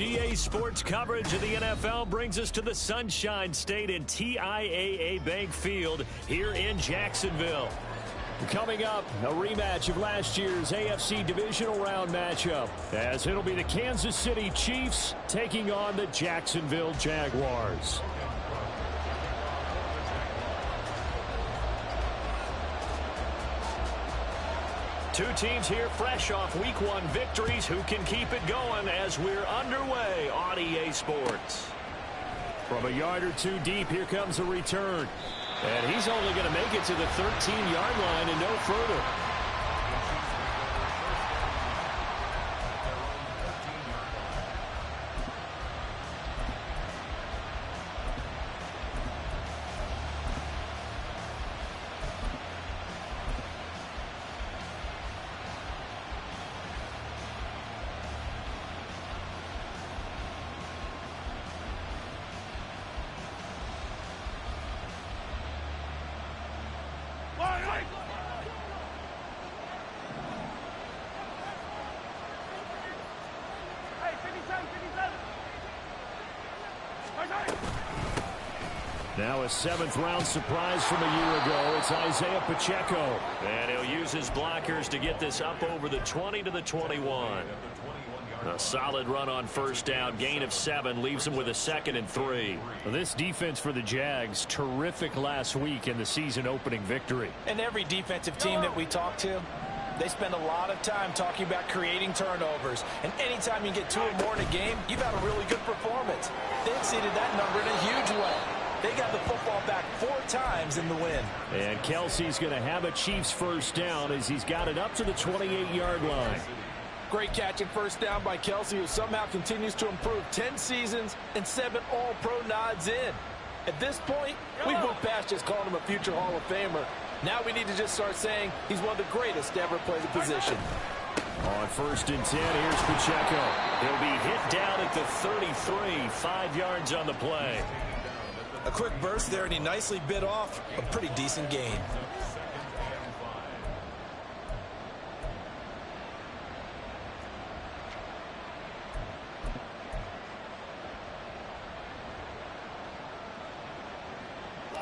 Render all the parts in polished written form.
EA Sports coverage of the NFL brings us to the Sunshine State and TIAA Bank Field here in Jacksonville. Coming up, a rematch of last year's AFC Divisional Round matchup, as it'll be the Kansas City Chiefs taking on the Jacksonville Jaguars. Two teams here fresh off Week 1 victories. Who can keep it going as we're underway on EA Sports? From a yard or two deep, here comes a return. And he's only going to make it to the 13-yard line and no further. Now a seventh-round surprise from a year ago. It's Isaiah Pacheco. And he'll use his blockers to get this up over the 20 to the 21. A solid run on first down. Gain of 7 leaves him with a 2nd and 3. Well, this defense for the Jags, terrific last week in the season opening victory. And every defensive team that we talk to, they spend a lot of time talking about creating turnovers. And anytime you get 2 or more in a game, you've had a really good performance. They exceeded that number in a huge way. They got the football back 4 times in the win. And Kelsey's going to have a Chiefs first down as he's got it up to the 28-yard line. Great catch and first down by Kelsey, who somehow continues to improve. 10 seasons and 7 All-Pro nods in. At this point, we've moved past just calling him a future Hall of Famer. Now we need to just start saying he's one of the greatest to ever play the position. On 1st and 10, here's Pacheco. He'll be hit down at the 33, 5 yards on the play. A quick burst there, and he nicely bit off a pretty decent gain.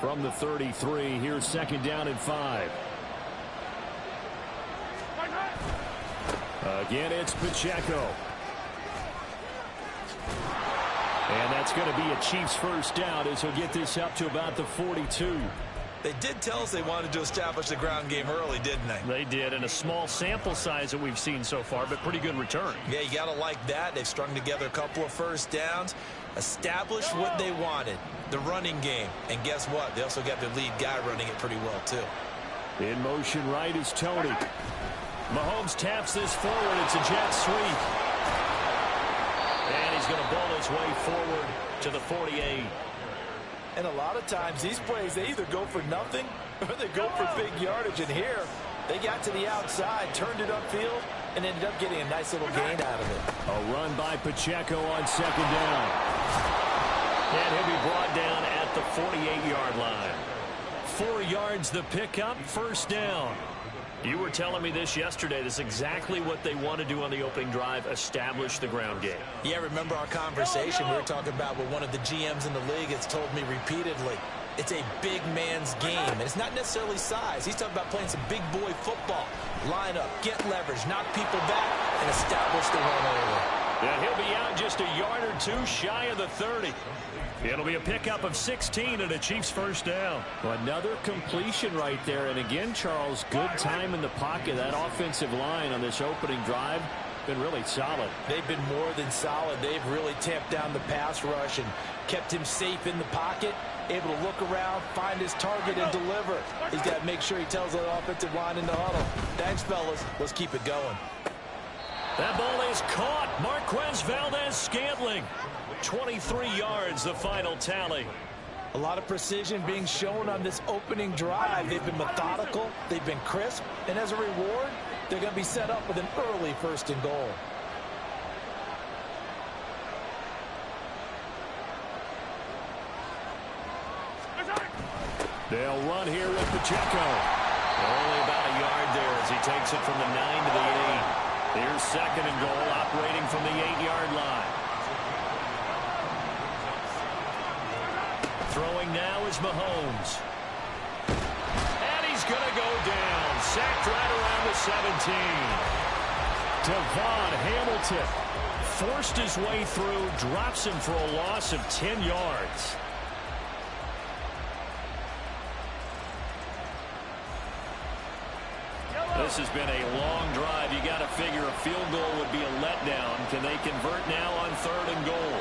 From the 33, here's 2nd down and 5. Again, it's Pacheco. And that's going to be a Chiefs first down as he'll get this up to about the 42. They did tell us they wanted to establish the ground game early, didn't they? They did, and a small sample size that we've seen so far, but pretty good return. Yeah, you got to like that. They've strung together a couple of first downs, established what they wanted, the running game. And guess what? They also got their lead guy running it pretty well, too. In motion right is Tony. Mahomes taps this forward. It's a jet sweep. And he's going to ball his way forward to the 48. And a lot of times these plays, they either go for nothing or they go for big yardage. And here, they got to the outside, turned it upfield, and ended up getting a nice little gain out of it. A run by Pacheco on 2nd down. And he'll be brought down at the 48-yard line. 4 yards the pickup, first down. You were telling me this yesterday. This is exactly what they want to do on the opening drive, establish the ground game. Yeah, remember our conversation? We were talking about what one of the GMs in the league has told me repeatedly. It's a big man's game, and it's not necessarily size. He's talking about playing some big boy football. Line up, get leverage, knock people back, and establish the run over. Yeah, he'll be out just a yard or 2 shy of the 30. It'll be a pickup of 16 and a Chiefs first down. Another completion right there. And again, Charles, good time in the pocket. That offensive line on this opening drive been really solid. They've been more than solid. They've really tamped down the pass rush and kept him safe in the pocket, able to look around, find his target, and deliver. He's got to make sure he tells the offensive line in the huddle. Thanks, fellas. Let's keep it going. That ball is caught. Marquez Valdez-Scantling. 23 yards, the final tally. A lot of precision being shown on this opening drive. They've been methodical, they've been crisp, and as a reward, they're going to be set up with an early 1st and goal. They'll run here with Pacheco. Only about a yard there as he takes it from the 9 to the 8. Here's 2nd and goal, operating from the 8-yard line. Throwing now is Mahomes. And he's going to go down. Sacked right around the 17. Devon Hamilton forced his way through, drops him for a loss of 10 yards. This has been a long drive. You got to figure a field goal would be a letdown. Can they convert now on 3rd and goal?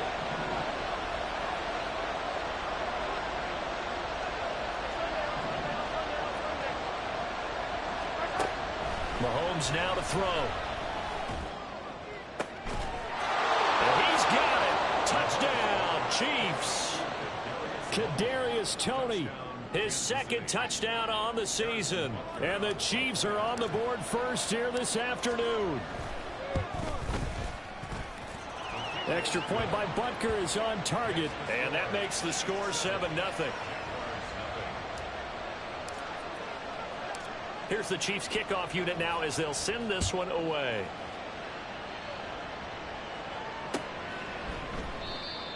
Mahomes now to throw. And he's got it. Touchdown, Chiefs. Kadarius Toney, his 2nd touchdown on the season. And the Chiefs are on the board first here this afternoon. Extra point by Butker is on target. And that makes the score 7-0. Here's the Chiefs kickoff unit now as they'll send this one away.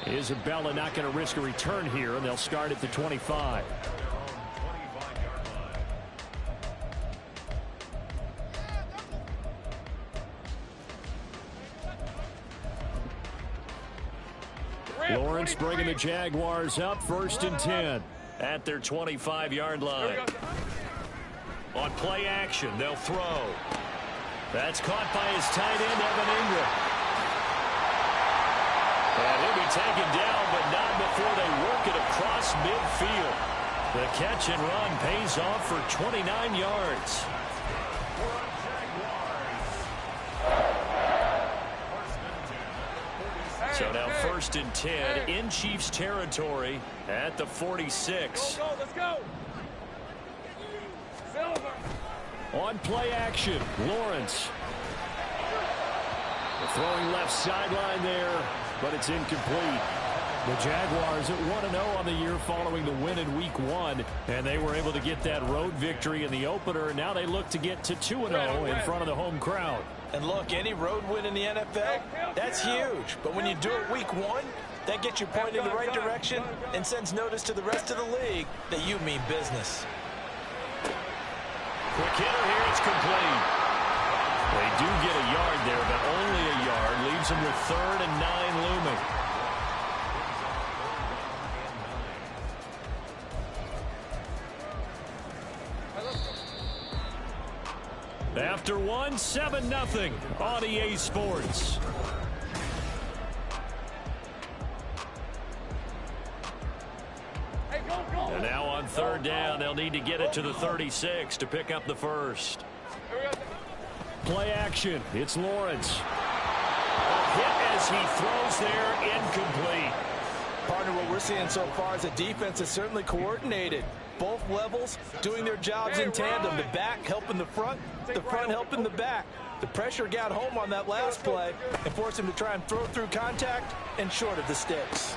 Isabella not going to risk a return here, and they'll start at the 25. Lawrence bringing the Jaguars up, 1st and 10 at their 25-yard line. On play action, they'll throw. That's caught by his tight end, Evan Ingram. And he'll be taken down, but not before they work it across midfield. The catch and run pays off for 29 yards. So now 1st and 10 in Chiefs territory at the 46. Let's go. On play action, Lawrence. The throwing left sideline there, but it's incomplete. The Jaguars at 1-0 on the year following the win in Week 1, and they were able to get that road victory in the opener. Now they look to get to 2-0 in front of the home crowd. And look, any road win in the NFL, that's huge. But when you do it Week 1, that gets you pointed in the right direction and sends notice to the rest of the league that you mean business. Quick hitter here, it's complete. They do get a yard there, but only a yard. Leaves them with 3rd and 9 looming. After 1, 7-0 on EA Sports. And now on 3rd down, they'll need to get it to the 36 to pick up the first. Play action. It's Lawrence. A hit as he throws there, incomplete. Partner, what we're seeing so far is the defense is certainly coordinated. Both levels doing their jobs in tandem. The back helping the front helping the back. The pressure got home on that last play and forced him to try and throw through contact and short of the sticks.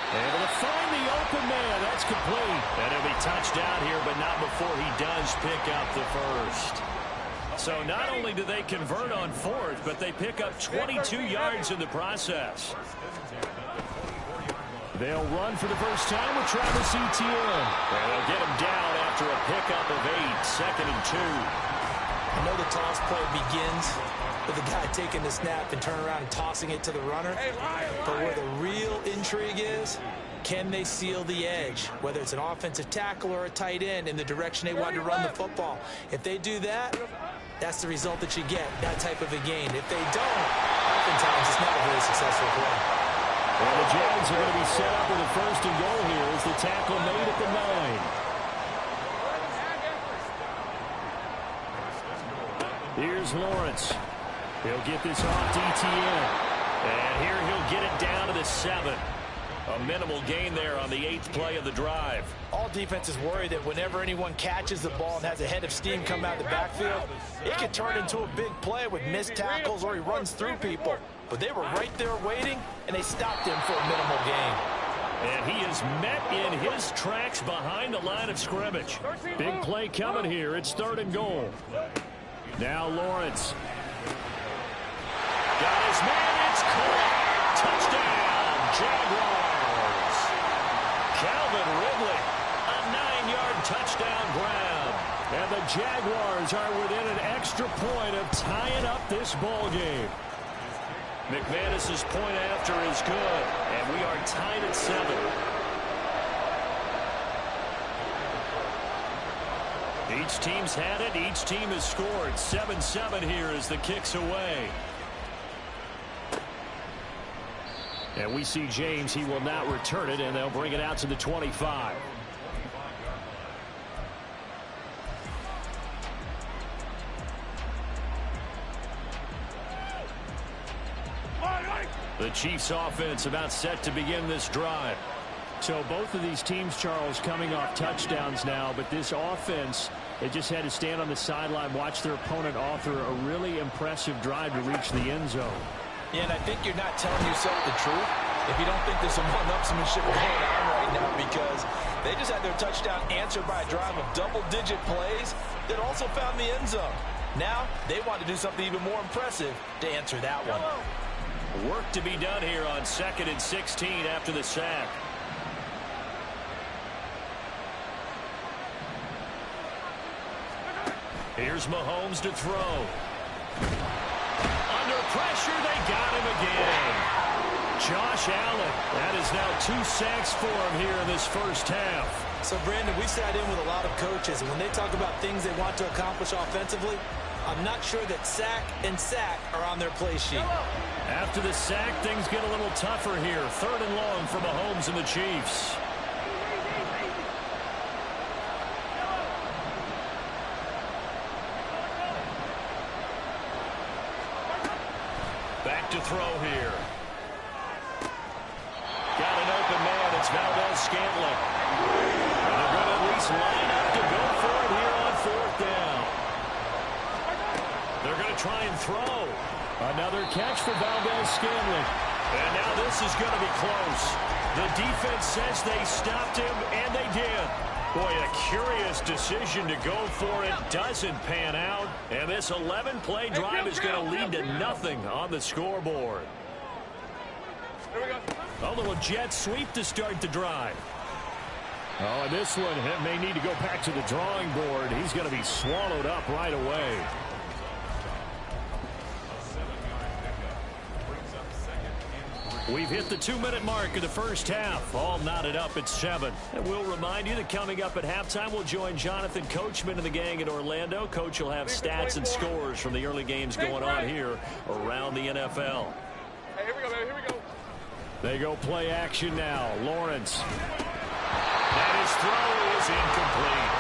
Able to find the open man. That's complete. And he'll be touched out here, but not before he does pick up the first. So not only do they convert on 4th, but they pick up 22 yards in the process. They'll run for the first time with Travis Etienne. And they'll get him down after a pickup of 8, 2nd and 2. I know the toss play begins with the guy taking the snap and turn around and tossing it to the runner. But where the real intrigue is, can they seal the edge, whether it's an offensive tackle or a tight end, in the direction they want to run the football? If they do that, that's the result that you get, that type of a gain. If they don't, oftentimes it's not a very successful play. Well, the Jags are going to be set up with a 1st and goal here as the tackle made at the 9. Here's Lawrence. He'll get this off to Etienne. And here he'll get it down to the 7. A minimal gain there on the 8th play of the drive. All defenses worry that whenever anyone catches the ball and has a head of steam come out of the backfield, it can turn into a big play with missed tackles or he runs through people. But they were right there waiting, and they stopped him for a minimal gain. And he is met in his tracks behind the line of scrimmage. Big play coming here. It's 3rd and goal. Now Lawrence. Got his man. It's caught. Touchdown, Jaguars. Calvin And the Jaguars are within an extra point of tying up this ball game. McManus's point after is good, and we are tied at 7. Each team's had it. Each team has scored. 7-7 here as the kick's away. And we see James. He will not return it, and they'll bring it out to the 25. The Chiefs offense about set to begin this drive. So both of these teams, Charles, coming off touchdowns now, but this offense, they just had to stand on the sideline, watch their opponent author a really impressive drive to reach the end zone. Yeah, and I think you're not telling yourself the truth if you don't think there's some one-upsmanship going on right now, because they just had their touchdown answered by a drive of double-digit plays that also found the end zone. Now they want to do something even more impressive to answer that one. Work to be done here on 2nd and 16 after the sack. Here's Mahomes to throw. Under pressure, they got him again. Josh Allen, that is now 2 sacks for him here in this first half. So, Brandon, we sat in with a lot of coaches, and when they talk about things they want to accomplish offensively, I'm not sure that sack and sack are on their play sheet. After the sack, things get a little tougher here. 3rd and long for Mahomes and the Chiefs. Back to throw here. Got an open man. It's Valdez-Scantling. And they're going to at least line up to go for it here on 4th down. They're going to try and throw. Another catch for Valdez-Scantling. And now this is going to be close. The defense says they stopped him, and they did. Boy, a curious decision to go for it. Doesn't pan out. And this 11-play drive is going to lead to nothing on the scoreboard. A little jet sweep to start the drive. Oh, and this one may need to go back to the drawing board. He's going to be swallowed up right away. We've hit the 2-minute mark of the first half. All knotted up at 7. And we'll remind you that coming up at halftime, we'll join Jonathan Coachman and the gang in Orlando. Coach will have stats and scores from the early games going on here around the NFL. Hey, here we go, baby. Here we go. They go play action now. Lawrence. And his throw is incomplete.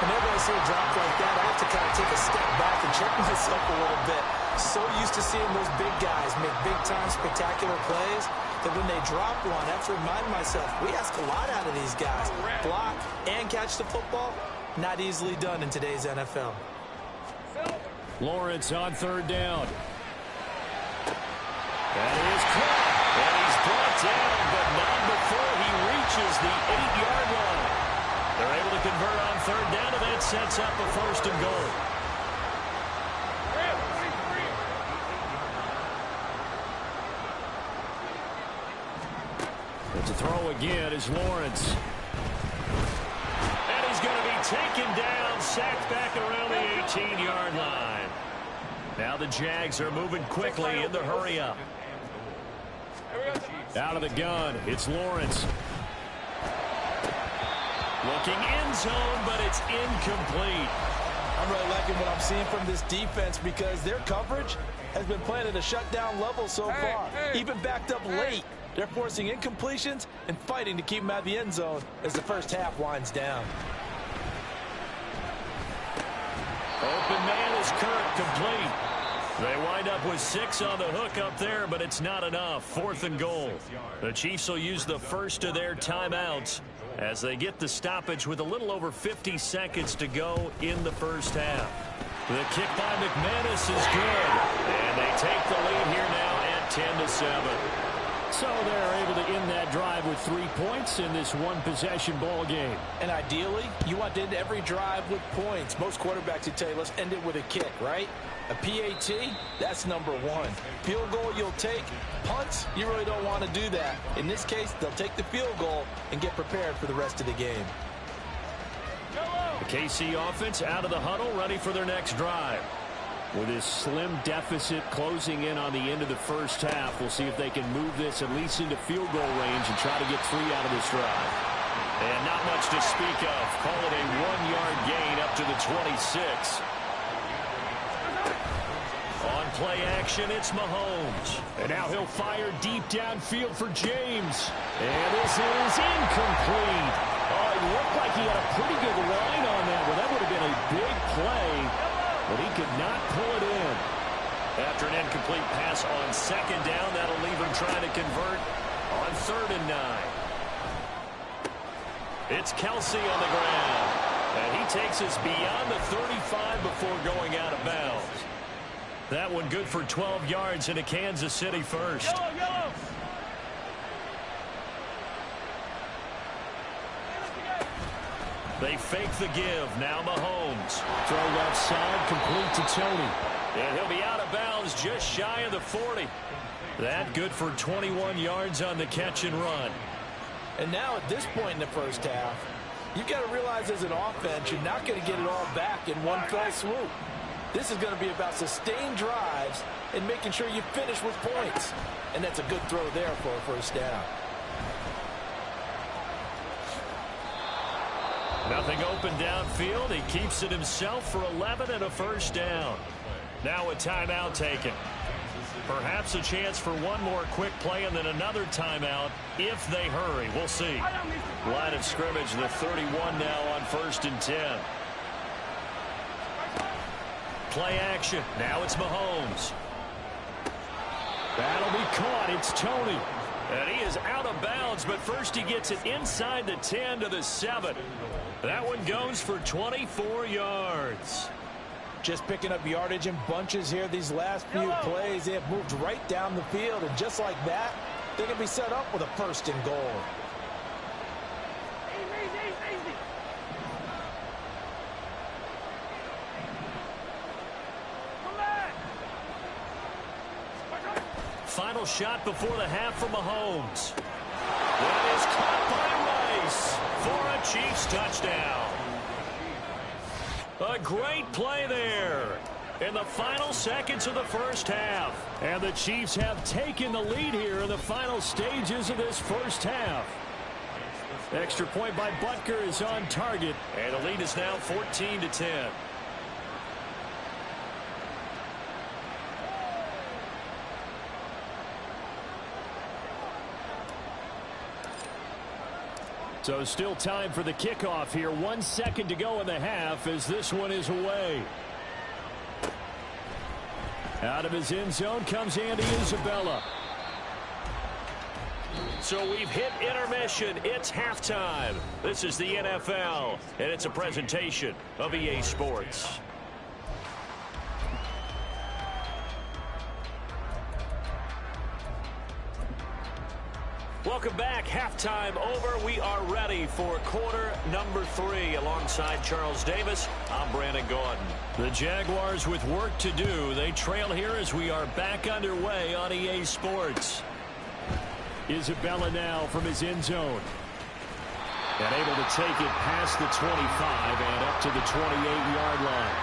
Whenever I see a drop like that, I have to kind of take a step back and check myself a little bit. So used to seeing those big guys make big-time spectacular plays that when they drop one, I have to remind myself, we ask a lot out of these guys. Block and catch the football, not easily done in today's NFL. Lawrence on 3rd down. That is caught. And he's brought down, but not before he reaches the 8-yard line. They're able to convert on 3rd down, and that sets up a 1st and goal. To throw again is Lawrence. And he's going to be taken down, sacked back around the 18-yard line. Now the Jags are moving quickly in the hurry-up. Out of the gun, it's Lawrence. Looking end zone, but it's incomplete. I'm really liking what I'm seeing from this defense because their coverage has been playing at a shutdown level so far. Even backed up late. They're forcing incompletions and fighting to keep them out of the end zone as the first half winds down. Open man is Kirk, complete. They wind up with 6 on the hook up there, but it's not enough. 4th and goal. The Chiefs will use the first of their timeouts as they get the stoppage with a little over 50 seconds to go in the first half. The kick by McManus is good, and they take the lead here now at 10-7. So they're able to end that drive with 3 points in this one-possession ball game. And ideally, you want to end every drive with points. Most quarterbacks would tell you, let's end it with a kick, right? A PAT, that's number 1. Field goal you'll take. Punts, you really don't want to do that. In this case, they'll take the field goal and get prepared for the rest of the game. The KC offense out of the huddle, ready for their next drive. With this slim deficit closing in on the end of the first half, we'll see if they can move this at least into field goal range and try to get 3 out of this drive. And not much to speak of. Call it a 1-yard gain up to the 26. On play action, it's Mahomes. And now he'll fire deep downfield for James. And this is incomplete. Oh, it looked like he had a pretty good line on that. Well, that would have been a big play, but he could not pull it in. After an incomplete pass on 2nd down, that'll leave him trying to convert on 3rd and 9. It's Kelsey on the ground. And he takes us beyond the 35 before going out of bounds. That one good for 12 yards into Kansas City first. Yellow, yellow. They fake the give. Now Mahomes. Throw left side, complete to Tony. And he'll be out of bounds just shy of the 40. That good for 21 yards on the catch and run. And now at this point in the first half, you've got to realize as an offense, you're not going to get it all back in one fell swoop. This is going to be about sustained drives and making sure you finish with points. And that's a good throw there for a first down. Nothing open downfield. He keeps it himself for 11 and a first down. Now a timeout taken. Perhaps a chance for one more quick play and then another timeout if they hurry. We'll see. Line of scrimmage, the 31 now on 1st and 10. Play action. Now it's Mahomes. That'll be caught. It's Tony. And he is out of bounds, but first he gets it inside the 10 to the 7. That one goes for 24 yards. Just picking up yardage in bunches here these last few plays. They have moved right down the field, and just like that, they can be set up with a 1st and goal. Final shot before the half from Mahomes. That is caught by Rice for a Chiefs touchdown. A great play there in the final seconds of the first half. And the Chiefs have taken the lead here in the final stages of this first half. Extra point by Butker is on target. And the lead is now 14-10. So still time for the kickoff here. 1 second to go in the half as this one is away. Out of his end zone comes Andy Isabella. So we've hit intermission. It's halftime. This is the NFL, and it's a presentation of EA Sports. Welcome back. Halftime over. We are ready for quarter number 3. Alongside Charles Davis, I'm Brandon Gaudin. The Jaguars with work to do. They trail here as we are back underway on EA Sports. Isabella now from his end zone. And able to take it past the 25 and up to the 28-yard line.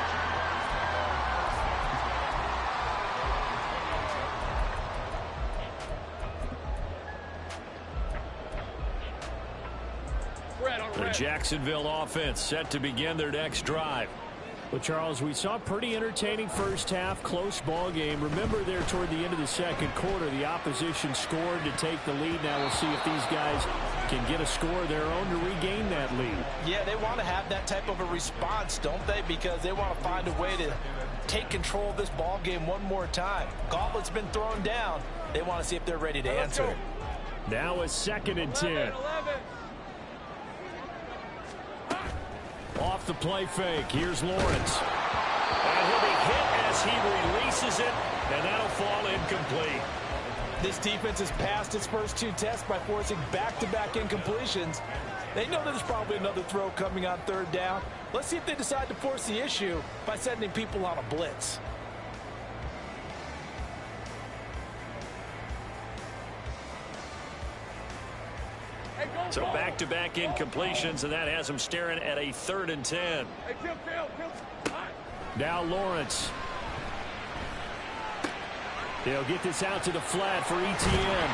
The Jacksonville offense set to begin their next drive. Well, Charles, we saw a pretty entertaining first half, close ball game. Remember there toward the end of the second quarter, the opposition scored to take the lead. Now we'll see if these guys can get a score of their own to regain that lead. Yeah, they want to have that type of a response, don't they? Because they want to find a way to take control of this ball game one more time. Gauntlet's been thrown down. They want to see if they're ready to answer. Now a 2nd and 10. Off the play fake. Here's Lawrence. And he'll be hit as he releases it, and that'll fall incomplete. This defense has passed its first 2 tests by forcing back-to-back incompletions. They know there's probably another throw coming on 3rd down. Let's see if they decide to force the issue by sending people on a blitz. So back-to-back incompletions, and that has him staring at a 3rd and 10. Now Lawrence. They'll get this out to the flat for ETN.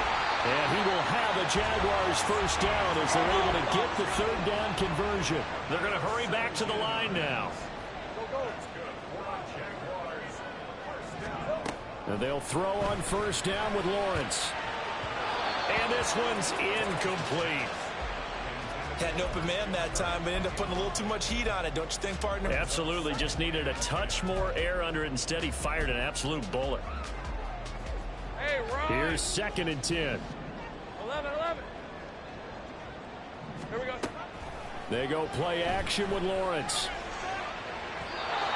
And he will have a Jaguars first down as they're able to get the 3rd down conversion. They're going to hurry back to the line now. And they'll throw on first down with Lawrence. And this one's incomplete. Had an open man that time, but ended up putting a little too much heat on it, don't you think, partner? Absolutely. Just needed a touch more air under it. Instead, he fired an absolute bullet. Hey, here's 2nd and 10. 11. Here we go. They go play action with Lawrence.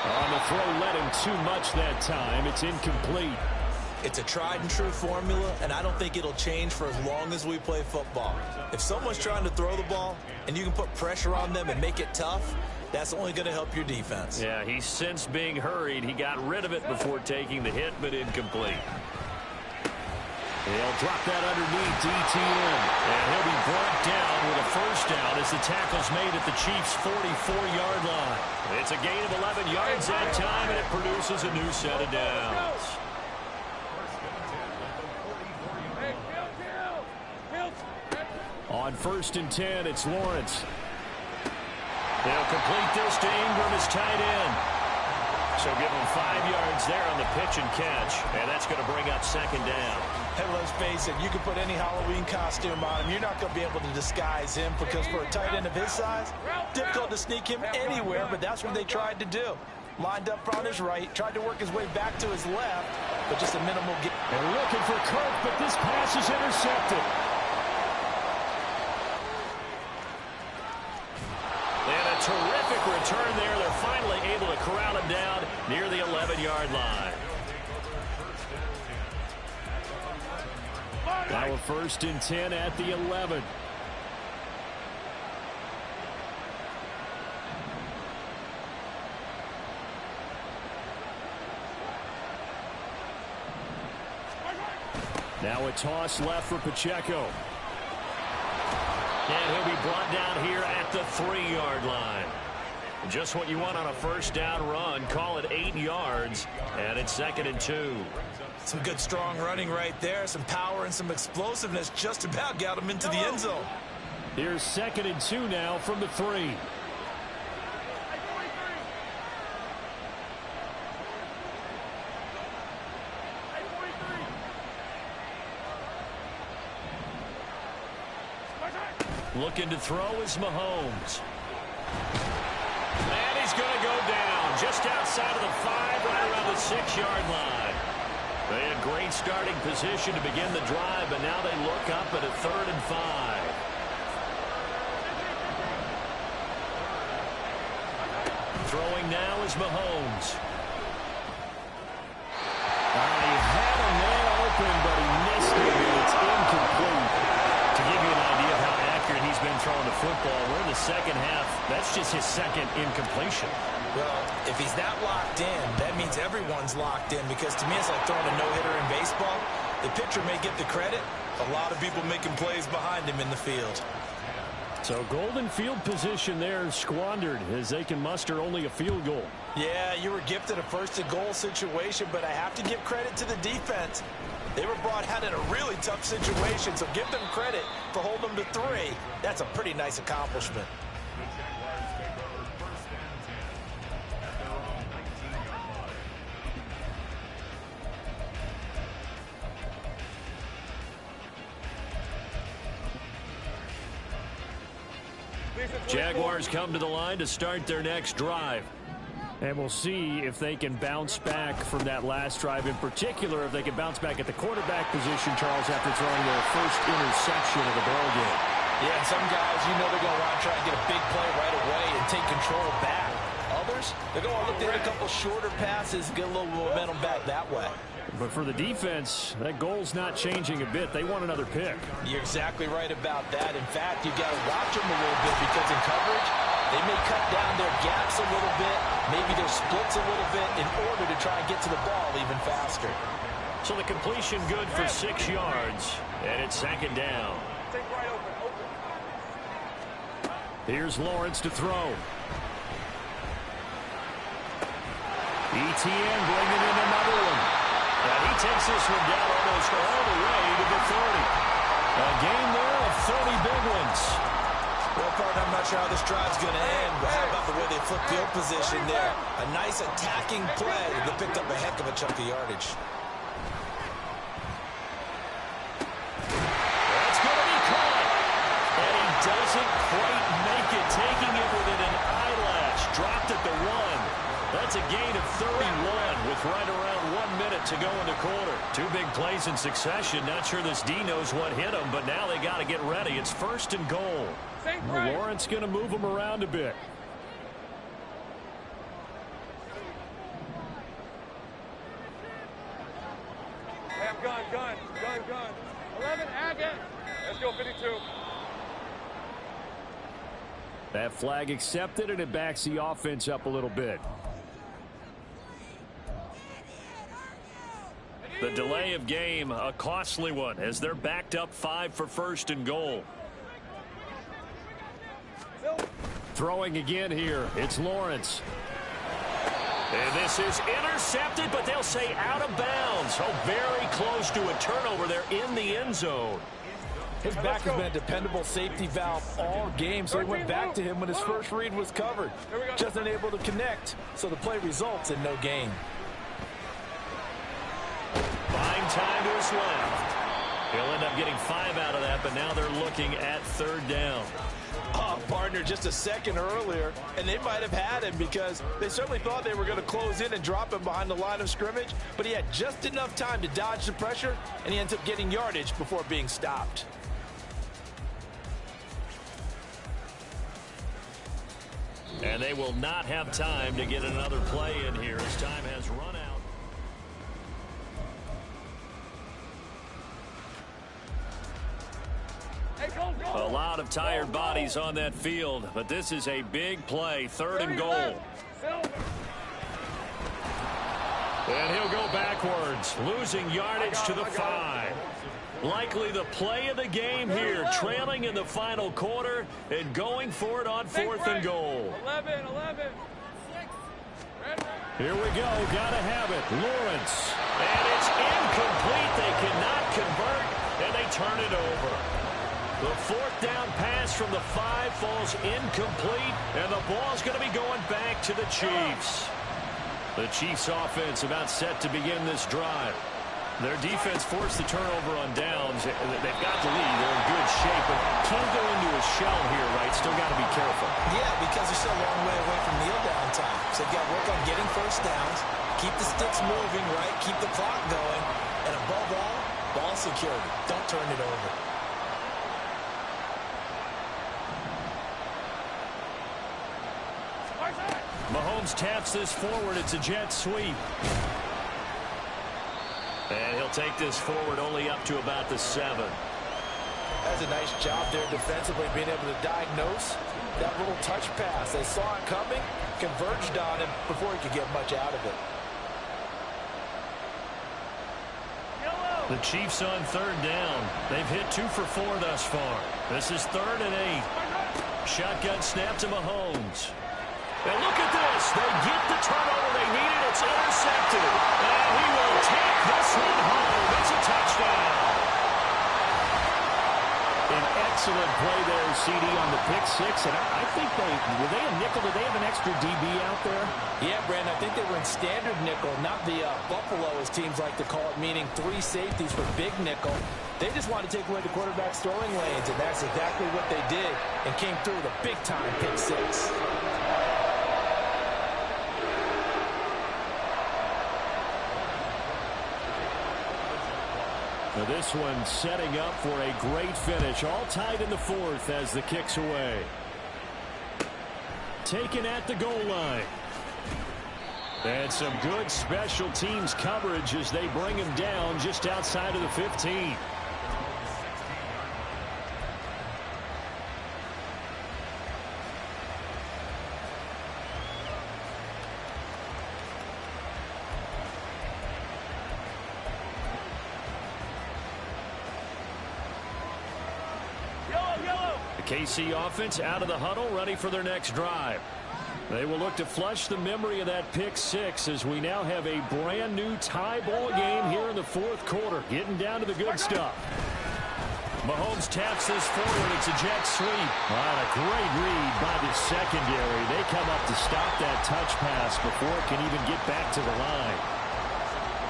On the throw, let him too much that time. It's incomplete. It's a tried and true formula, and I don't think it'll change for as long as we play football. If someone's trying to throw the ball and you can put pressure on them and make it tough, that's only going to help your defense. Yeah, he's since being hurried. He got rid of it before taking the hit, but incomplete. They'll drop that underneath to ETN. And he'll be brought down with a first down as the tackle's made at the Chiefs' 44-yard line. It's a gain of 11 yards that time, and it produces a new set of downs. On 1st and 10, it's Lawrence. They'll complete this to Ingram as tight end. So give him 5 yards there on the pitch and catch, and that's going to bring up 2nd down. Hey, let's face it, you can put any Halloween costume on him. You're not going to be able to disguise him because for a tight end of his size, difficult to sneak him anywhere, but that's what they tried to do. Lined up on his right, tried to work his way back to his left, but just a minimal gain. They're looking for Kirk, but this pass is intercepted. And a terrific return there. They're finally able to corral him down near the 11-yard line. Now a 1st and 10 at the 11. Now a toss left for Pacheco. And he'll be brought down here at the 3-yard line. Just what you want on a first down run. Call it 8 yards, and it's 2nd and 2. Some good strong running right there. Some power and some explosiveness just about got him into the end zone. Here's 2nd and 2 now from the 3. Looking to throw is Mahomes. And he's going to go down just outside of the 5, right around the 6-yard line. They had great starting position to begin the drive, but now they look up at a 3rd and 5. Throwing now is Mahomes. He had a man open, but he missed it, and it's incomplete. To give you an idea of how accurate he's been throwing the football, we're in the second half. That's just his 2nd incompletion. Well, if he's that locked in, that means everyone's locked in, because to me it's like throwing a no-hitter in baseball. The pitcher may get the credit. A lot of people making plays behind him in the field. So golden field position there squandered as they can muster only a field goal. Yeah, you were gifted a 1st and goal situation, but I have to give credit to the defense. They were brought out in a really tough situation, so give them credit for holding them to 3. That's a pretty nice accomplishment. Jaguars come to the line to start their next drive. And we'll see if they can bounce back from that last drive. In particular, if they can bounce back at the quarterback position, Charles, after throwing their first interception of the ball game. Yeah, and some guys, you know they're going to want to try and get a big play right away and take control back. Others, they're going to look to hit a couple shorter passes, get a little momentum back that way. But for the defense, that goal's not changing a bit. They want another pick. You're exactly right about that. In fact, you've got to watch them a little bit, because in coverage, they may cut down their gaps a little bit, maybe their splits a little bit, in order to try and get to the ball even faster. So the completion good for 6 yards, and it's 2nd down. Take right open. Here's Lawrence to throw. ETN bringing in another one. And he takes this one down almost all the way to the 30. A game there of 30 big ones. Well, partner, I'm not sure how this drive's going to end, but how about the way they flip field position there? A nice attacking play that picked up a heck of a chunk of yardage. That's going to be caught. And he doesn't quite make it, taking it within an eyelash. Dropped at the 1. That's a gain of 31 with right around 1 minute to go in the quarter. Two big plays in succession. Not sure this D knows what hit him, but now they got to get ready. It's 1st and goal. Well, Lawrence going to move him around a bit. Gun. 11, Agate. Let's go, 52. That flag accepted, and it backs the offense up a little bit. The delay of game, a costly one, as they're backed up 5 for 1st and goal. Throwing again here, it's Lawrence. And this is intercepted, but they'll say out of bounds. Oh, very close to a turnover there in the end zone. His back has been a dependable safety valve all game, so he went back to him when his first read was covered. Just unable to connect, so the play results in no gain. Buying time to his left. He'll end up getting 5 out of that, but now they're looking at 3rd down. Oh, partner, just a second earlier, and they might have had him because they certainly thought they were going to close in and drop him behind the line of scrimmage, but he had just enough time to dodge the pressure, and he ends up getting yardage before being stopped. And they will not have time to get another play in here as time has run out. A lot of tired bodies on that field, but this is a big play, 3rd and goal. And he'll go backwards, losing yardage to the 5. Likely the play of the game here, trailing in the final quarter and going for it on 4th and goal. 11. Here we go, gotta have it, Lawrence. And it's incomplete, they cannot convert, and they turn it over. The 4th down pass from the 5 falls incomplete, and the ball's going to be going back to the Chiefs. The Chiefs offense about set to begin this drive. Their defense forced the turnover on downs. They've got the lead. They're in good shape, but can't go into a shell here, right? Still got to be careful. Yeah, because they're still a long way away from kneel down time. So they've got to work on getting 1st downs, keep the sticks moving, right? Keep the clock going, and above all, ball security. Don't turn it over. Mahomes taps this forward. It's a jet sweep. And he'll take this forward only up to about the 7. That's a nice job there defensively, being able to diagnose that little touch pass. They saw it coming, converged on him before he could get much out of it. The Chiefs on 3rd down. They've hit 2 for 4 thus far. This is 3rd and 8. Shotgun snap to Mahomes. And look at this. They get the turnover they needed. It's intercepted. And he will take this one home. It's a touchdown. An excellent play there, CD, on the pick 6. And I think were they a nickel? Did they have an extra DB out there? Yeah, Brandon, I think they were in standard nickel, not the Buffalo, as teams like to call it, meaning 3 safeties for big nickel. They just wanted to take away the quarterback's throwing lanes, and that's exactly what they did, and came through with a big-time pick 6. Now this one setting up for a great finish. All tied in the 4th as the kick's away. Taken at the goal line. And some good special teams coverage as they bring him down just outside of the 15. KC offense out of the huddle, ready for their next drive. They will look to flush the memory of that pick six as we now have a brand new tie ball game here in the fourth quarter. Getting down to the good stuff. Mahomes taps this forward. It's a jet sweep. A great read by the secondary. They come up to stop that touch pass before it can even get back to the line.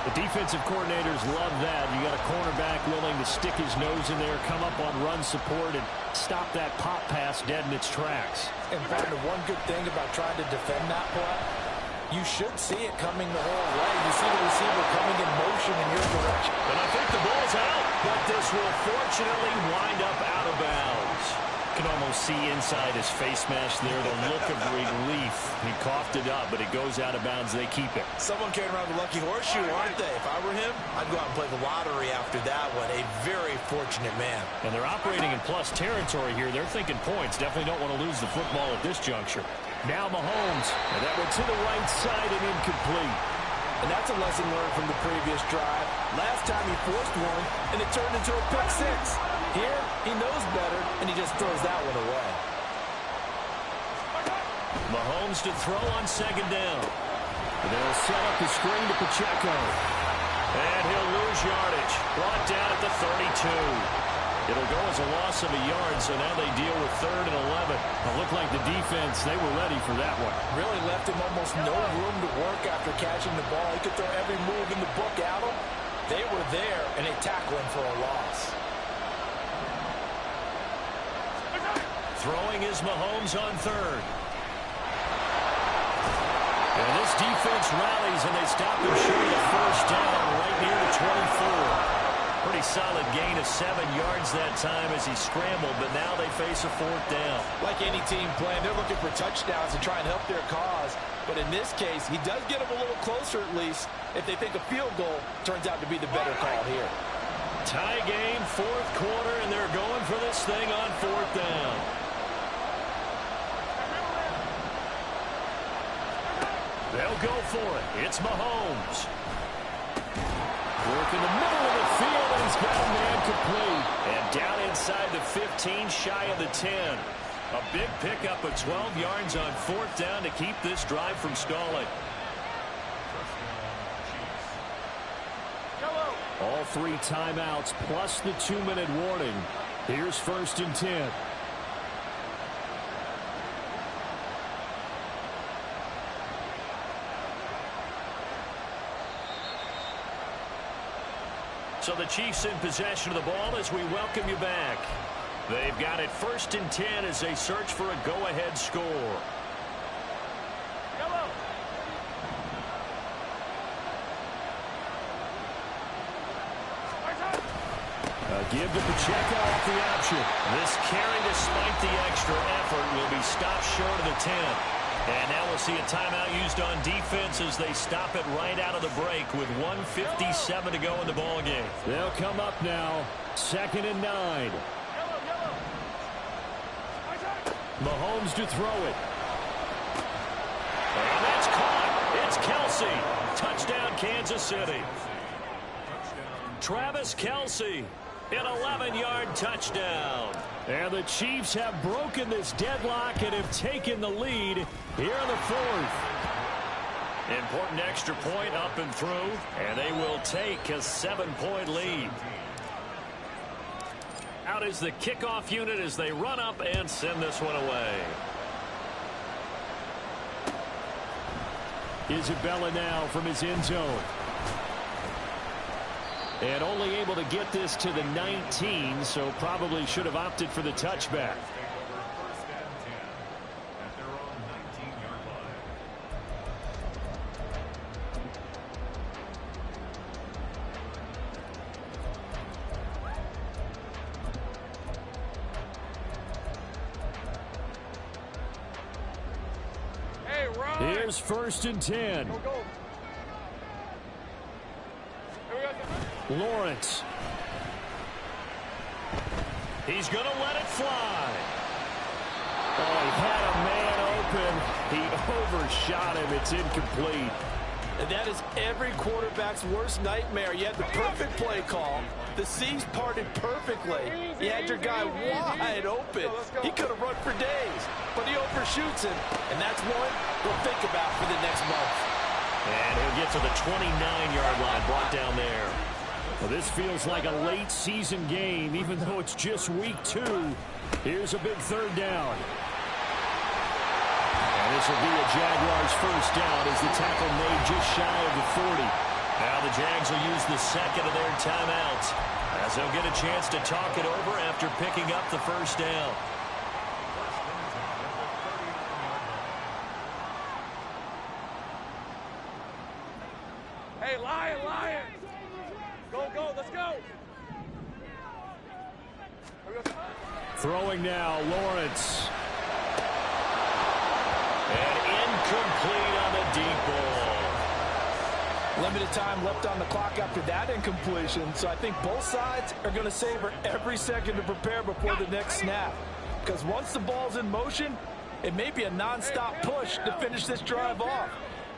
The defensive coordinators love that. You got a cornerback willing to stick his nose in there, come up on run support, and stop that pop pass dead in its tracks. And find the one good thing about trying to defend that play, you should see it coming the whole way. You see the receiver coming in motion in your direction. And I think the ball's out, but this will fortunately wind up out of bounds. You can almost see inside his face mask there the look of relief. He coughed it up, but it goes out of bounds. They keep it. Someone carrying around the lucky horseshoe, aren't they? If I were him, I'd go out and play the lottery after that one. A very fortunate man. And they're operating in plus territory here. They're thinking points. Definitely don't want to lose the football at this juncture. Now Mahomes, and that went to the right side and incomplete. And that's a lesson learned from the previous drive. Last time he forced one, and it turned into a pick six. Here, he knows better, and he just throws that one away. Mahomes to throw on second down. And they'll set up the screen to Pacheco. And he'll lose yardage. Brought down at the 32. It'll go as a loss of a yard, so now they deal with 3rd and 11. It looked like the defense, they were ready for that one. Really left him almost no room to work after catching the ball. He could throw every move in the book at him. They were there, and they tackle him for a loss. Throwing is Mahomes on 3rd. And this defense rallies, and they stop him short of the first down right near the 24. Pretty solid gain of 7 yards that time as he scrambled, but now they face a 4th down. Like any team playing, they're looking for touchdowns to try and help their cause. But in this case, he does get them a little closer at least. If they think a field goal turns out to be the better call here. Tie game, 4th quarter, and they're going for this thing on 4th down. They'll go for it. It's Mahomes. Work in the middle of the field, and he's got a man complete. And down inside the 15, shy of the 10. A big pickup of 12 yards on 4th down to keep this drive from stalling. All 3 timeouts plus the 2-minute warning. Here's 1st and 10. So the Chiefs in possession of the ball as we welcome you back. They've got it 1st and 10 as they search for a go-ahead score. Give to Pacheco off the option. This carry, despite the extra effort, will be stopped short of the 10. And now we'll see a timeout used on defense as they stop it right out of the break with 1:57 to go in the ballgame. They'll come up now, 2nd and 9. Mahomes to throw it. And that's caught. It's Kelsey. Touchdown, Kansas City. Travis Kelsey. An 11-yard touchdown. And the Chiefs have broken this deadlock and have taken the lead here in the 4th. Important extra point up and through, and they will take a 7-point lead. Out is the kickoff unit as they run up and send this one away. Isabella now from his end zone. And only able to get this to the 19, so probably should have opted for the touchback. Hey, Ryan. Here's 1st and 10. Go, go. Lawrence. He's going to let it fly. Oh, he had a man open. He overshot him. It's incomplete. And that is every quarterback's worst nightmare. You had the perfect play call. The seams parted perfectly. You had your guy wide open. He could have run for days, but he overshoots him. And that's one we'll think about for the next month. And he'll get to the 29-yard line, brought down there. Well, this feels like a late season game, even though it's just week 2. Here's a big third down. And this will be a Jaguars first down as the tackle made just shy of the 40. Now the Jags will use the second of their timeouts as they'll get a chance to talk it over after picking up the first down. Hey, Lion! Go, let's go! Throwing now, Lawrence. And incomplete on the deep ball. Limited time left on the clock after that incompletion, so I think both sides are going to savor every second to prepare before the next snap. Because once the ball's in motion, it may be a non-stop push to finish this drive off.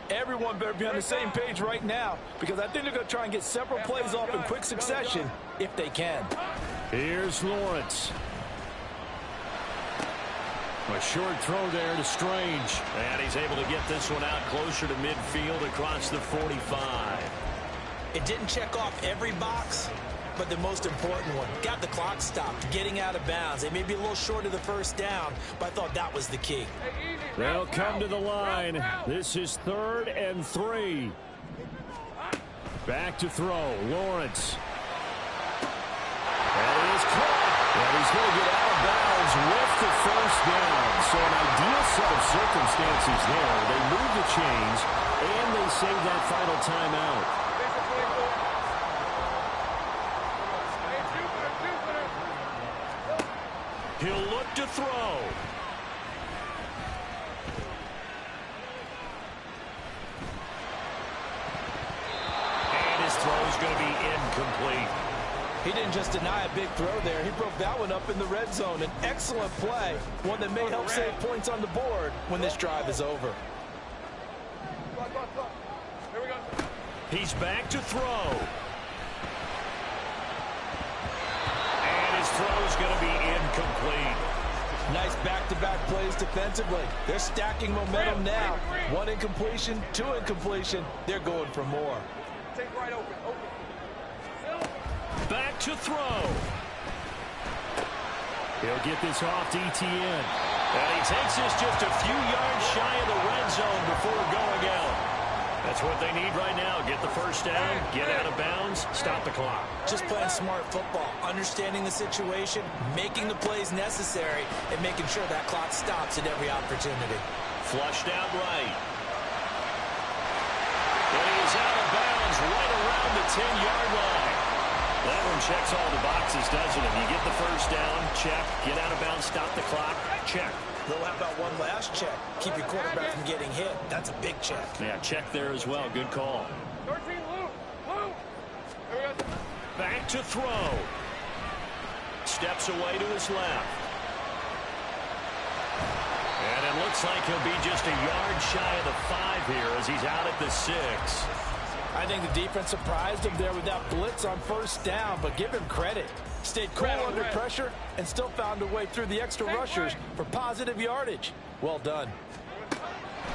Everyone better be on the same page right now, because I think they're going to try and get several plays off in quick succession if they can. Here's Lawrence. A short throw there to Strange. And he's able to get this one out closer to midfield across the 45. It didn't check off every box, but the most important one. Got the clock stopped, getting out of bounds. They may be a little short of the first down, but I thought that was the key. They'll come to the line. This is 3rd and 3. Back to throw. Lawrence. And it is caught. And he's going to get out of bounds with the first down. So an ideal set of circumstances there. They move the chains, and they save that final timeout. He'll look to throw. And his throw's going to be incomplete. He didn't just deny a big throw there. He broke that one up in the red zone. An excellent play, one that may help save points on the board when this drive is over. Here we go. He's back to throw. And his throw's going to be incomplete. Nice back-to-back plays defensively. They're stacking momentum now. 1 incompletion, 2 incompletion. They're going for more. Take right open. Back to throw. He'll get this off to Etienne. And he takes this just a few yards shy of the red zone before going out. That's what they need right now. Get the first down, get out of bounds, stop the clock. Just playing smart football, understanding the situation, making the plays necessary, and making sure that clock stops at every opportunity. Flushed out right. And he is out of bounds right around the 10-yard line. That one checks all the boxes, doesn't it? You get the first down, check. Get out of bounds, stop the clock, check. Well, how about one last check? Keep your quarterback from getting hit. That's a big check. Yeah, check there as well. Good call. 13, Lou. Here we go. Back to throw. Steps away to his left. And it looks like he'll be just a yard shy of the 5 here as he's out at the 6. I think the defense surprised him there with that blitz on first down, but give him credit. Stayed cool under pressure and still found a way through the extra rushers for positive yardage. Well done.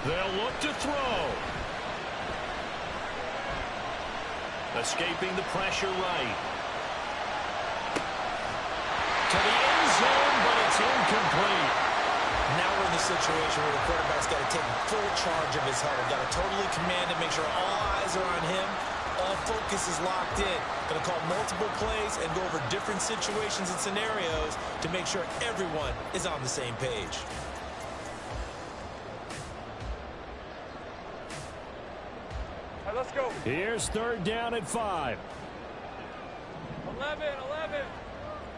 They'll look to throw. Escaping the pressure right. To the end zone, but it's incomplete. Now we're in the situation where the quarterback's got to take full charge of his huddle. Got to totally command it, make sure all eyes are on him. All focus is locked in. Going to call multiple plays and go over different situations and scenarios to make sure everyone is on the same page. All right, let's go. Here's 3rd down at 5. 11.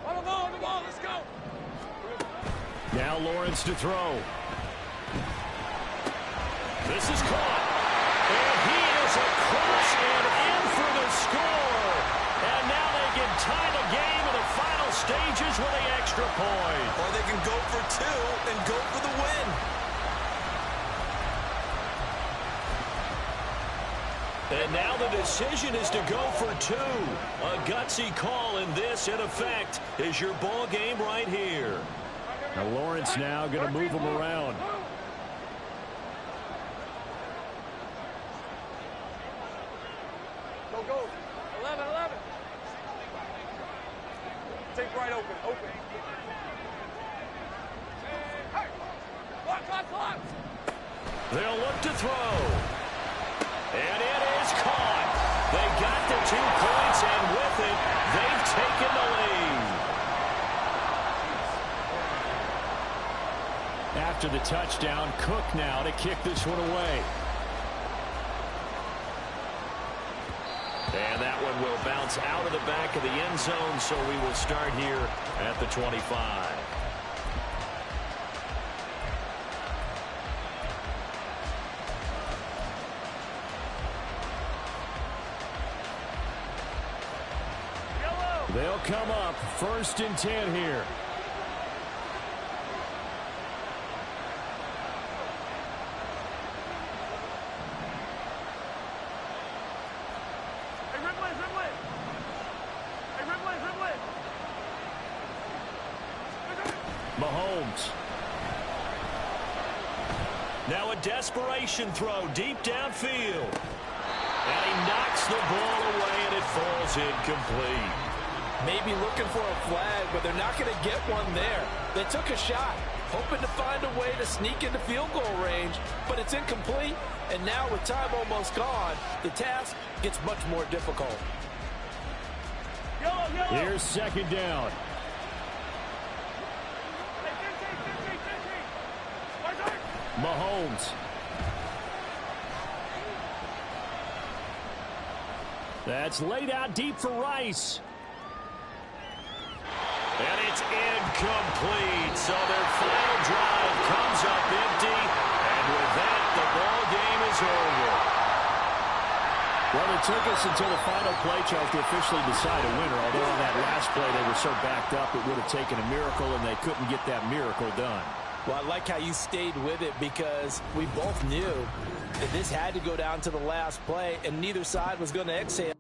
On the ball, let's go. Now Lawrence to throw. This is caught. And he is across and in for the score. And now they can tie the game in the final stages with the extra point. Or they can go for 2 and go for the win. And now the decision is to go for two. A gutsy call, and this, in effect, is your ball game right here. Now Lawrence now going to move him around. Go, go. 11, 11. Take right open, open. Hey! Block. They'll look to throw. And it is caught. They got the 2 points, and with it, they've taken the lead. After the touchdown, Cook now to kick this one away. And that one will bounce out of the back of the end zone, so we will start here at the 25. They'll come up 1st and 10 here. Hey, Ridley. Mahomes. Now a desperation throw deep downfield. And he knocks the ball away, and it falls incomplete. Maybe looking for a flag, but they're not going to get one there. They took a shot, hoping to find a way to sneak into field goal range, but it's incomplete. And now with time almost gone, the task gets much more difficult. Yellow. Here's 2nd down. Hey, 15. Mahomes. That's laid out deep for Rice. And it's incomplete. So their final drive comes up empty. And with that, the ball game is over. Well, it took us until the final play, Charles, to officially decide a winner. Although on that last play they were so backed up, it would have taken a miracle, and they couldn't get that miracle done. Well, I like how you stayed with it, because we both knew that this had to go down to the last play, and neither side was going to exhale.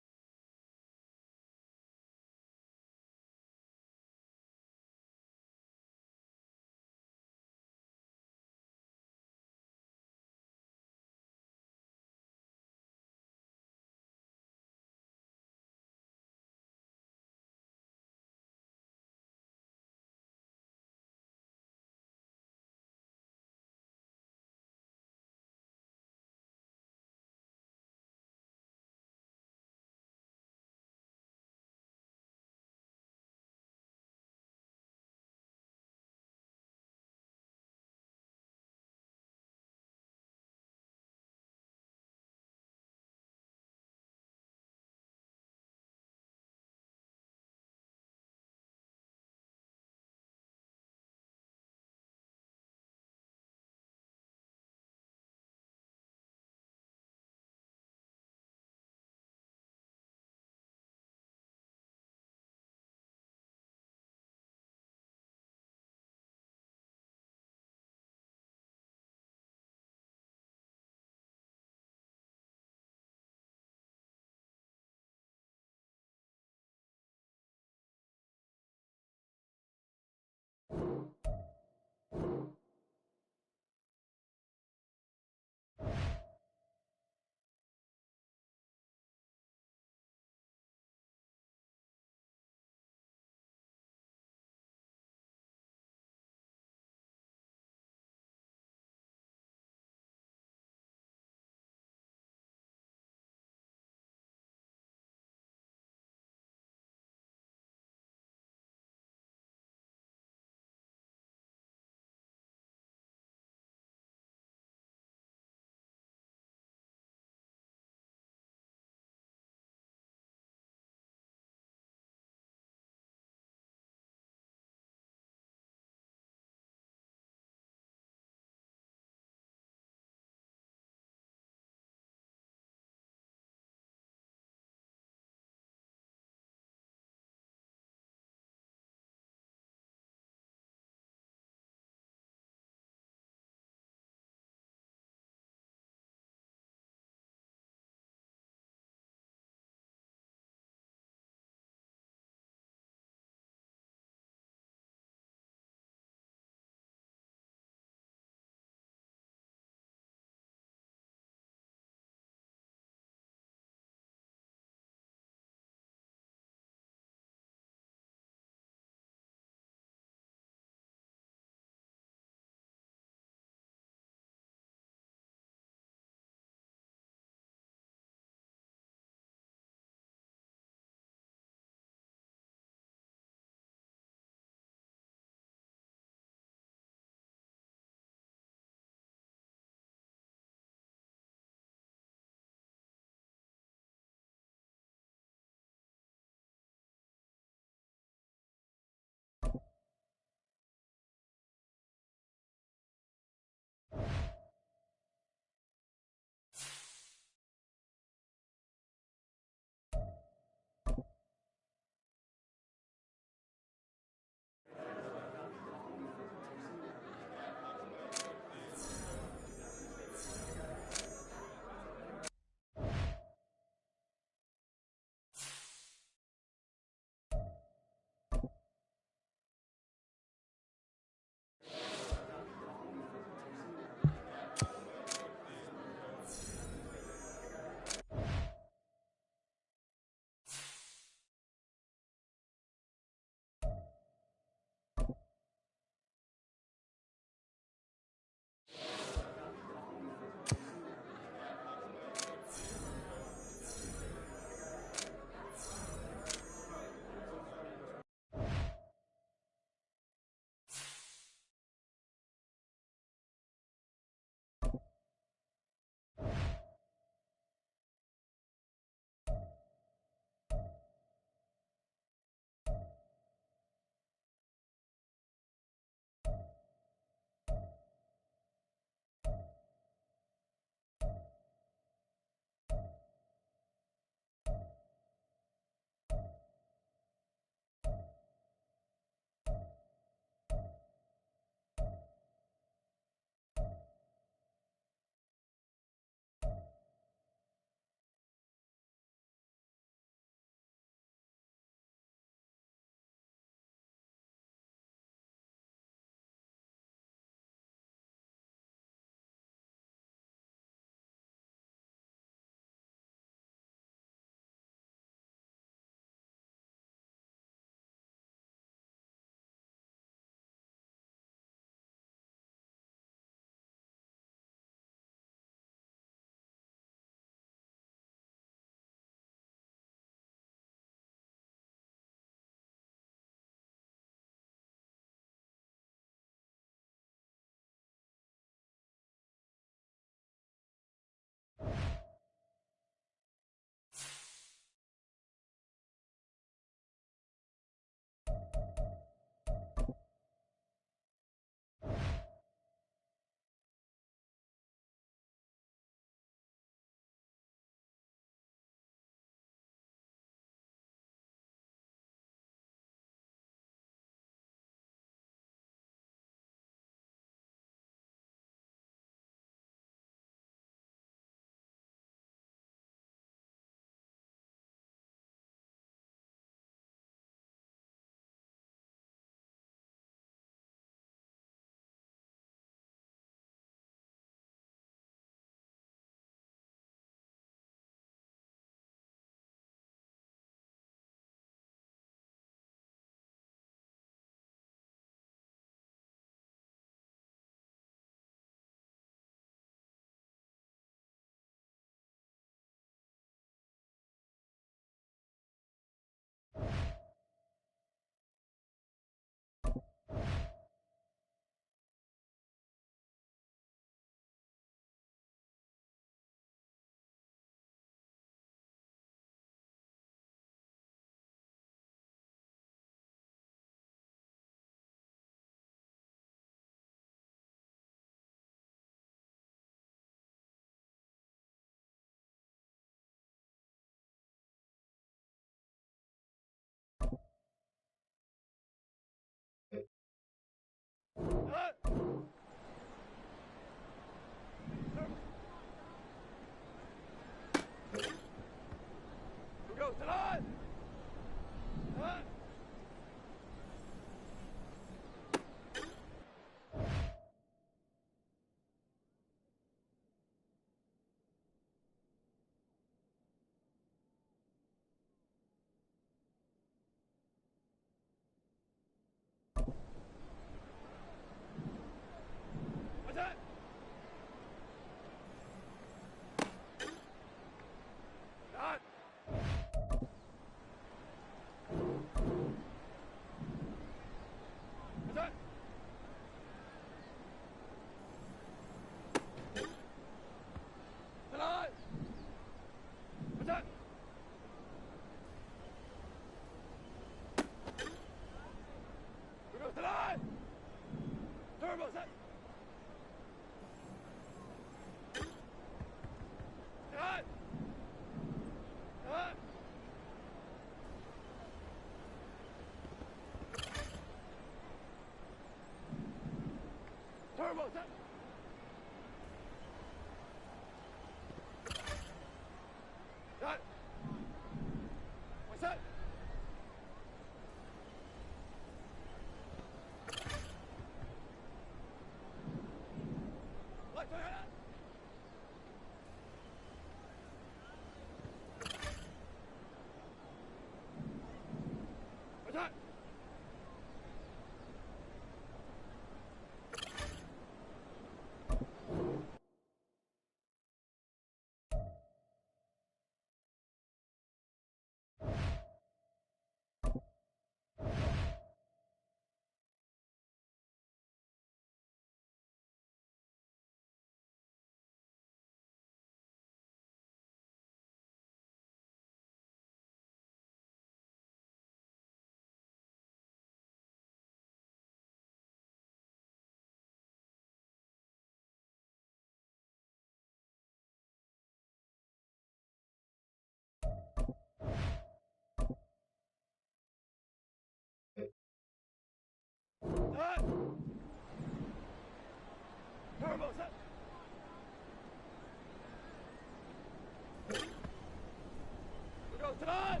goes tonight.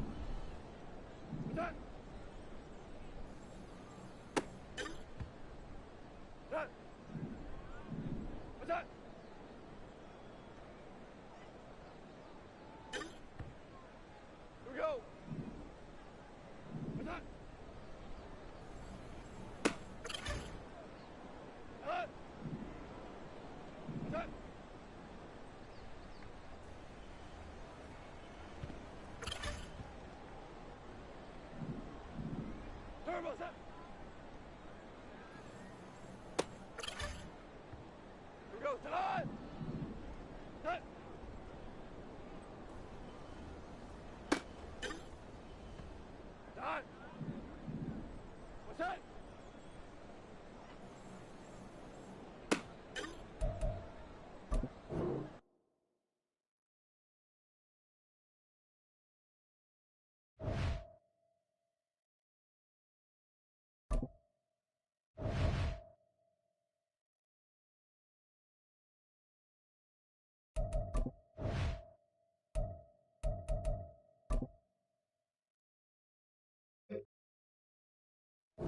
What's that? That. What's that? Here we go. What's that? That. What's that? Turbo set. Here we go tonight. Set. Done. What's that?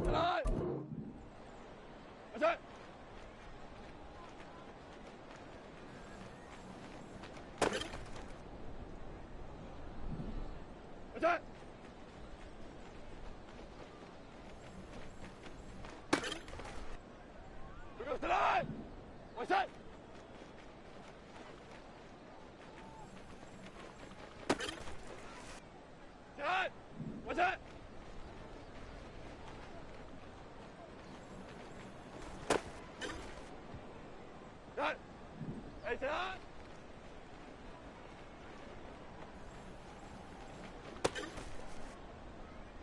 Tonight. What's that? What's that? Here goes tonight. What's that? Tonight. What's that? Tonight. Hey, tonight.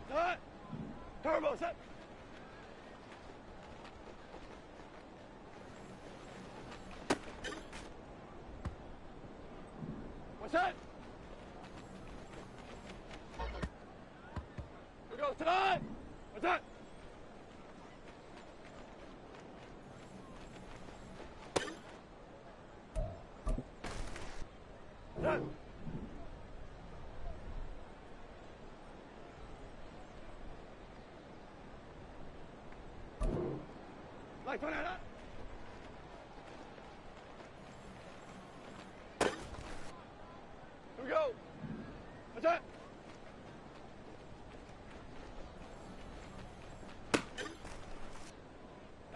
Tonight. Turbo set. What's that? Here goes tonight. What's that? That. Like for that. Here we go. What's that?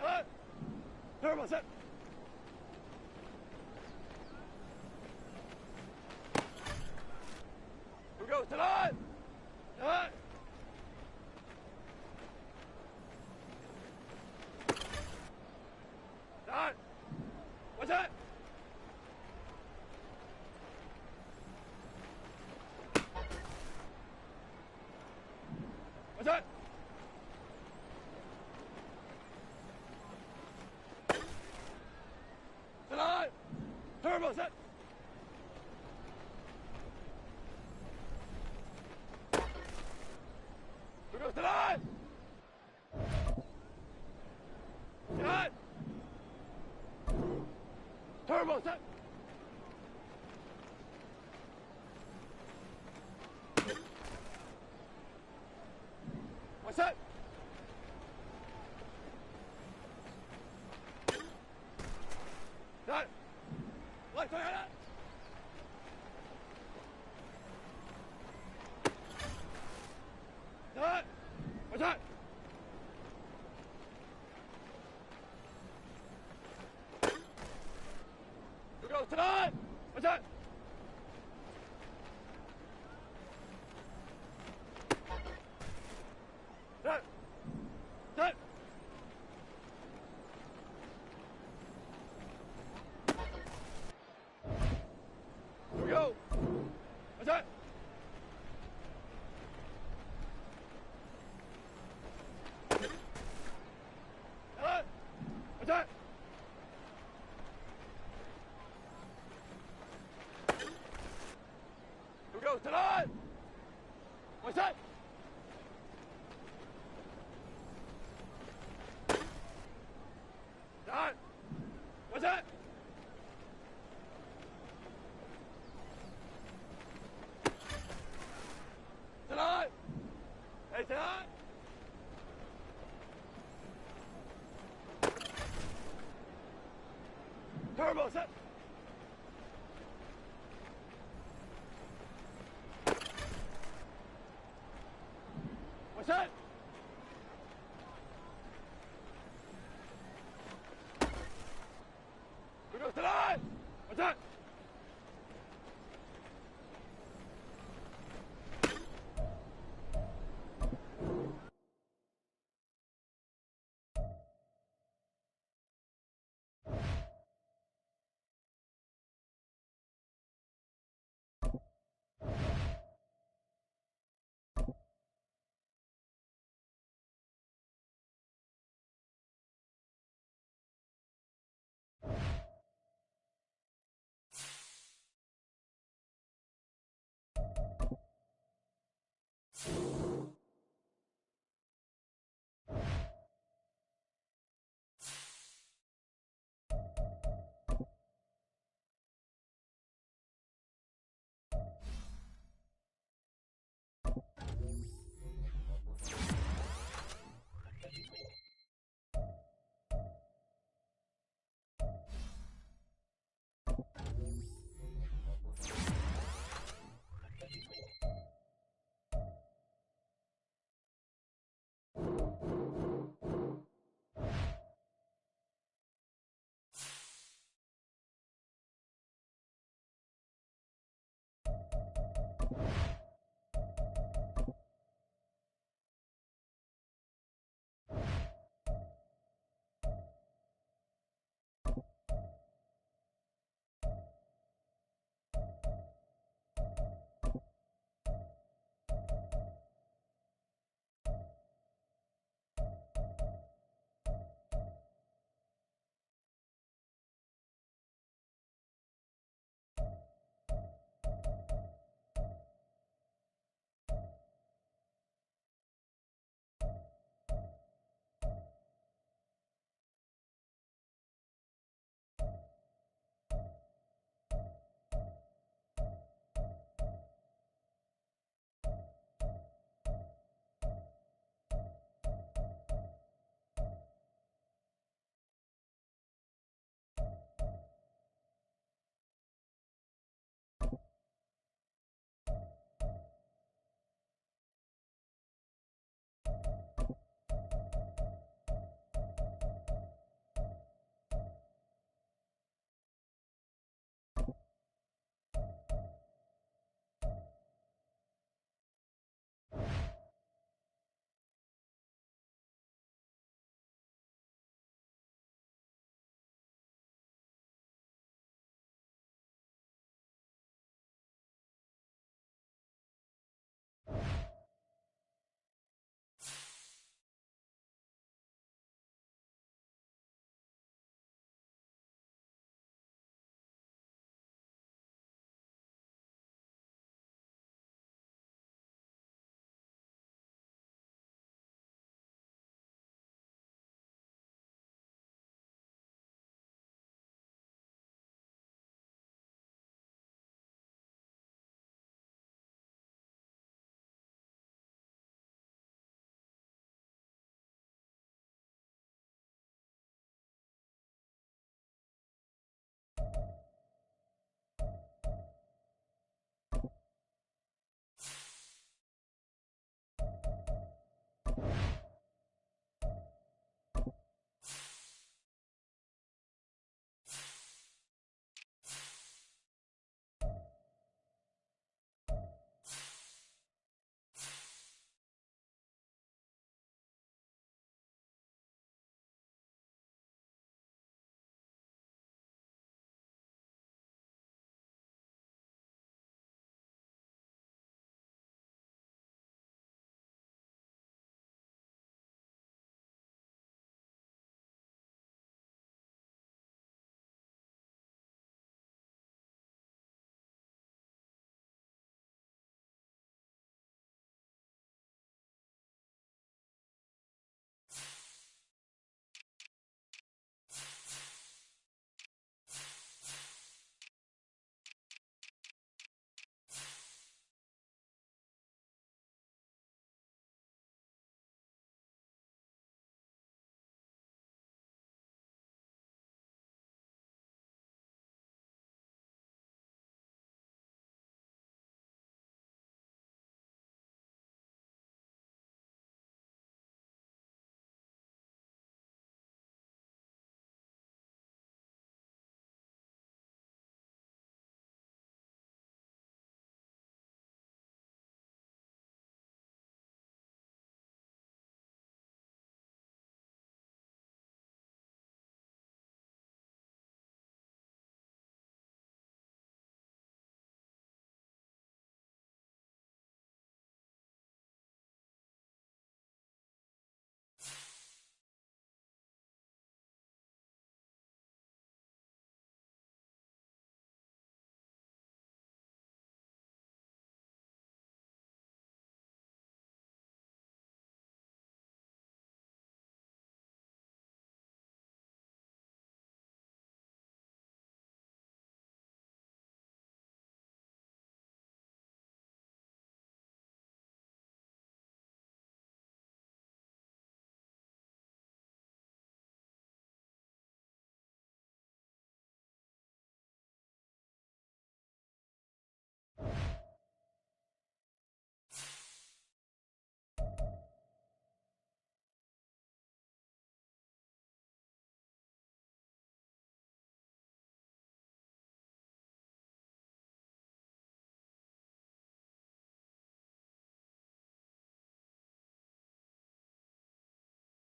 That. Turbo set. Here we go tonight. Tonight. Tonight. What's that? What's that? Tonight. Turbo set. Here goes tonight. Tonight. Turbo set. What's that? That. Like that. That. What's that? Here goes tonight. What's that? That. That. Here we go. What's that? That. What's that? Here we go tonight. What's that? That. What's that? set. We go to the line. What's that?